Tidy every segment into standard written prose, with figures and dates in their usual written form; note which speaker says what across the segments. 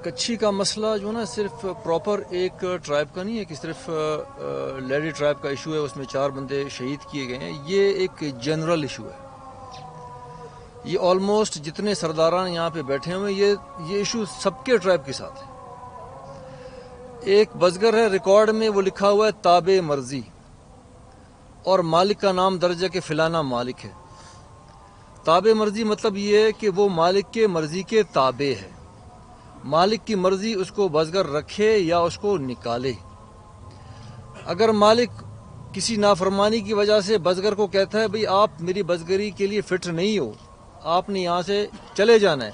Speaker 1: کچھی کا مسئلہ جو نا صرف پراپر ایک ٹرائب کا نہیں ہے کہ صرف لیڈی ٹرائب کا ایشو ہے، اس میں 4 بندے شہید کیے گئے ہیں. یہ ایک جنرل ایشو ہے. یہ آلموسٹ جتنے سرداران یہاں پہ بیٹھے ہوئے یہ ایشو سب کے ٹرائب کے ساتھ ہے. ایک بزگر ہے، ریکارڈ میں وہ لکھا ہوا ہے تابع مرضی، اور مالک کا نام درج ہے کہ فلانا مالک ہے. تابع مرضی مطلب یہ ہے کہ وہ مالک کے مرضی کے تابع ہے. مالک کی مرضی اس کو بزگر رکھے یا اس کو نکالے. اگر مالک کسی نافرمانی کی وجہ سے بزگر کو کہتا ہے بھئی آپ میری بزگری کے لیے فٹ نہیں ہو، آپ نے یہاں سے چلے جانا ہے،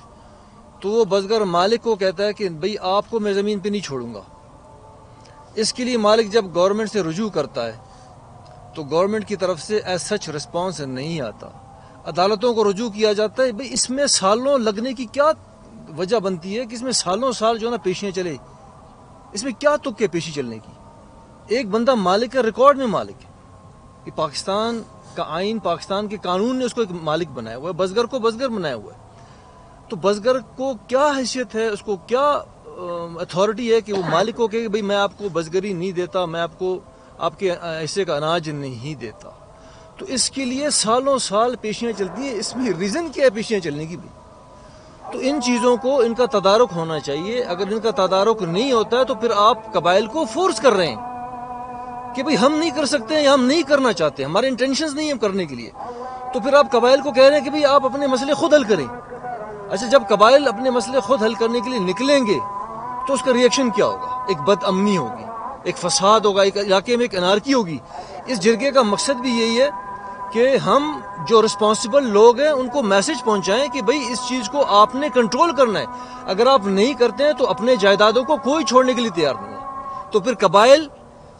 Speaker 1: تو وہ بزگر مالک کو کہتا ہے کہ بھئی آپ کو میں زمین پہ نہیں چھوڑوں گا. اس کے لیے مالک جب گورنمنٹ سے رجوع کرتا ہے تو گورنمنٹ کی طرف سے ایز سچ رسپانس نہیں آتا. عدالتوں کو رجوع کیا جاتا ہے. بھئی اس میں سالوں لگنے کی کیا وجہ بنتی ہے کہ اس میں سالوں سال جو ہے نا پیشیاں چلے؟ اس میں کیا تک ہے پیشی چلنے کی؟ ایک بندہ مالک ہے، ریکارڈ میں مالک ہے. کہ پاکستان کا آئین، پاکستان کے قانون نے اس کو ایک مالک بنایا ہوا ہے، بزگر کو بزگر بنایا ہوا ہے. تو بزگر کو کیا حیثیت ہے، اس کو کیا اتھارٹی ہے کہ وہ مالک کو کہ بھئی میں آپ کو بزگری نہیں دیتا، میں آپ کو آپ کے حصے کا اناج نہیں دیتا. تو اس کے لیے سالوں سال پیشیاں چلتی ہیں. اس میں ریزن کیا ہے پیشیاں چلنے کی بھی؟ تو ان چیزوں کو ان کا تدارک ہونا چاہیے. اگر ان کا تدارک نہیں ہوتا ہے تو پھر آپ قبائل کو فورس کر رہے ہیں کہ بھئی ہم نہیں کر سکتے ہیں یا ہم نہیں کرنا چاہتے، ہمارے انٹینشنز نہیں ہیں کرنے کے لیے. تو پھر آپ قبائل کو کہہ رہے ہیں کہ بھئی آپ اپنے مسئلے خود حل کریں. اچھا، جب قبائل اپنے مسئلے خود حل کرنے کے لیے نکلیں گے تو اس کا ریئیکشن کیا ہوگا؟ ایک بد امنی ہوگی، ایک فساد ہوگا، ایک علاقے میں ایک انارکی ہوگی. اس جرگے کا مقصد بھی یہی ہے کہ ہم جو رسپانسبل لوگ ہیں ان کو میسج پہنچائیں کہ بھئی اس چیز کو آپ نے کنٹرول کرنا ہے. اگر آپ نہیں کرتے ہیں تو اپنے جائیدادوں کو کوئی چھوڑنے کے لیے تیار نہیں ہے. تو پھر قبائل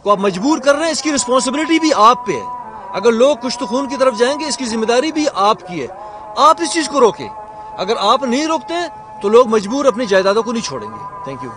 Speaker 1: کو آپ مجبور کر رہے ہیں، اس کی رسپانسبلٹی بھی آپ پہ ہے. اگر لوگ کشت خون کی طرف جائیں گے اس کی ذمہ داری بھی آپ کی ہے. آپ اس چیز کو روکیں. اگر آپ نہیں روکتے ہیں تو لوگ مجبور اپنی جائیدادوں کو نہیں چھوڑیں گے. Thank you.